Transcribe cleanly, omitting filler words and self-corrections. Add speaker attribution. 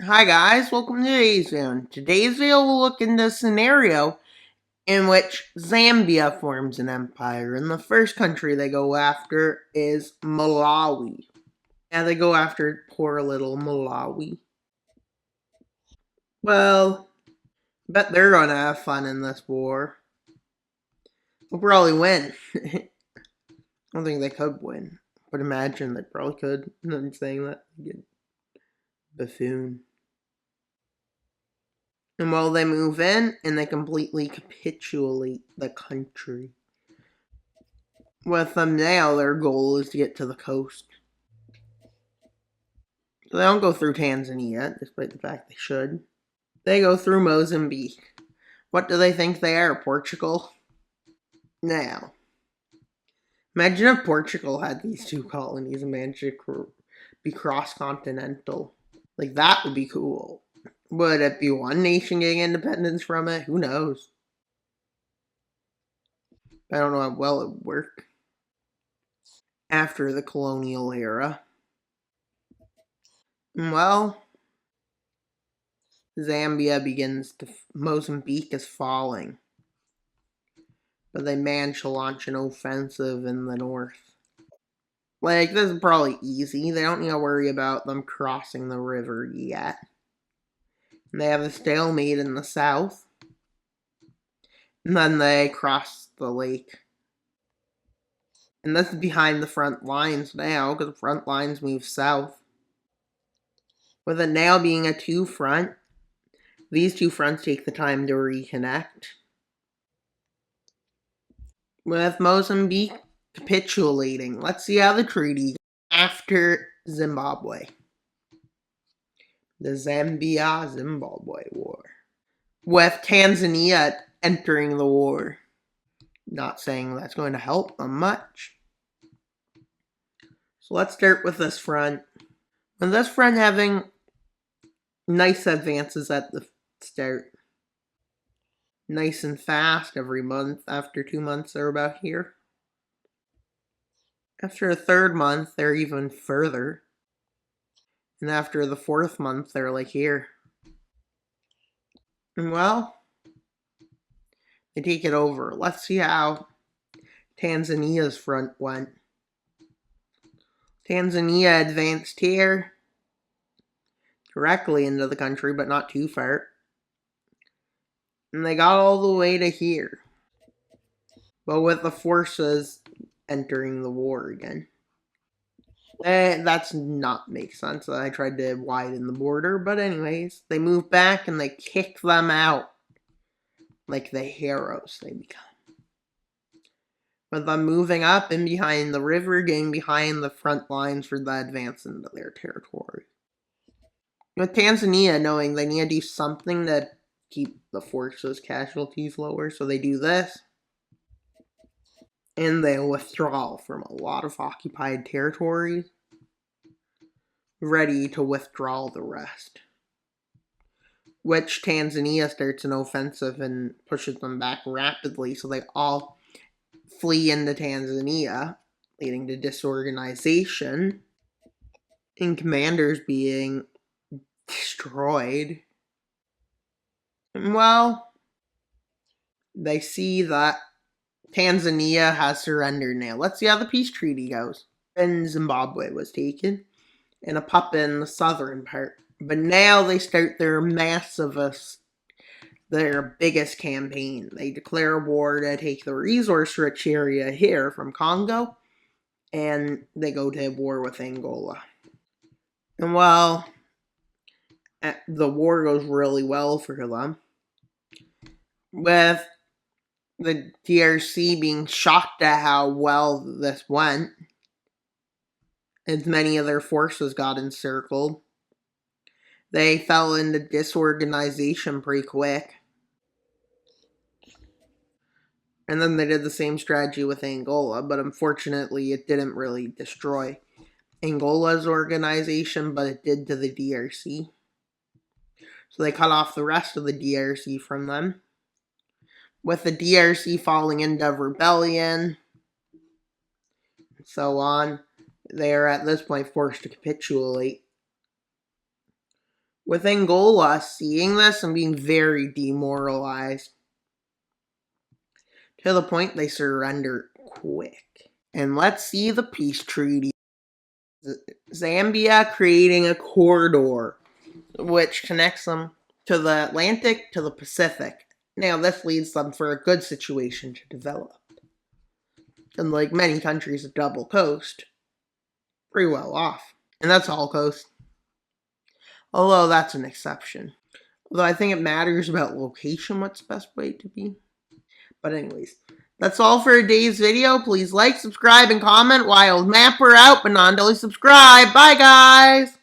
Speaker 1: Hi guys, welcome to today's video. Today's video will look into a scenario in which Zambia forms an empire, and the first country they go after is Malawi. Yeah, they go after poor little Malawi. Well, bet they're gonna have fun in this war. They'll probably win. I don't think they could win, but imagine they probably could. I'm saying that. Buffoon. And while they move in, and they completely capitulate the country. With them now, their goal is to get to the coast. So they don't go through Tanzania, despite the fact they should. They go through Mozambique. What do they think they are, Portugal? Now, imagine if Portugal had these two colonies and managed to be cross-continental. Like, that would be cool. Would it be one nation getting independence from it? Who knows? I don't know how well it would work. After the colonial era. Well, Zambia begins to... Mozambique is falling. But they manage to launch an offensive in the north. Like, this is probably easy. They don't need to worry about them crossing the river yet. And they have a stalemate in the south. And then they cross the lake. And this is behind the front lines now, because the front lines move south. With it now being a two-front, these two fronts take the time to reconnect. With Mozambique capitulating, let's see how the treaty goes after Zimbabwe. The Zambia-Zimbabwe War. With Tanzania entering the war. Not saying that's going to help them much. So let's start with this front. With this front having nice advances at the start. Nice and fast every month. After 2 months, they're about here. After the third month, they're even further. And after the fourth month, they're like here. And well, they take it over. Let's see how Tanzania's front went. Tanzania advanced here. Directly into the country, but not too far. And they got all the way to here. But with the forces entering the war again. That's not make sense. I tried to widen the border, but anyways, they move back and they kick them out. Like the heroes they become. With them moving up and behind the river, getting behind the front lines for the advance into their territory. With Tanzania knowing they need to do something to keep the forces' casualties lower, so they do this. And they withdraw from a lot of occupied territories, ready to withdraw the rest. Which Tanzania starts an offensive and pushes them back rapidly, so they all flee into Tanzania, leading to disorganization, and commanders being destroyed. And well, they see that Tanzania has surrendered now. Let's see how the peace treaty goes. And Zimbabwe was taken, and a puppet in the southern part. But now they start their their biggest campaign. They declare war to take the resource-rich area here from Congo, and they go to war with Angola. And well, the war goes really well for them. With the DRC being shocked at how well this went, as many of their forces got encircled. They fell into disorganization pretty quick. And then they did the same strategy with Angola, but unfortunately it didn't really destroy Angola's organization, but it did to the DRC. So they cut off the rest of the DRC from them. With the DRC falling into rebellion, and so on, they are at this point forced to capitulate. with Angola seeing this and being very demoralized to the point they surrender quick. And let's see the peace treaty. Zambia creating a corridor which connects them to the Atlantic to the Pacific. Now, this leads them for a good situation to develop. And like many countries, a double coast, pretty well off. And that's all coast. Although that's an exception. Although I think it matters about location, what's the best way to be. But anyways, that's all for today's video. Please like, subscribe, and comment. Wild Mapper out, but non-daily subscribe. Bye, guys!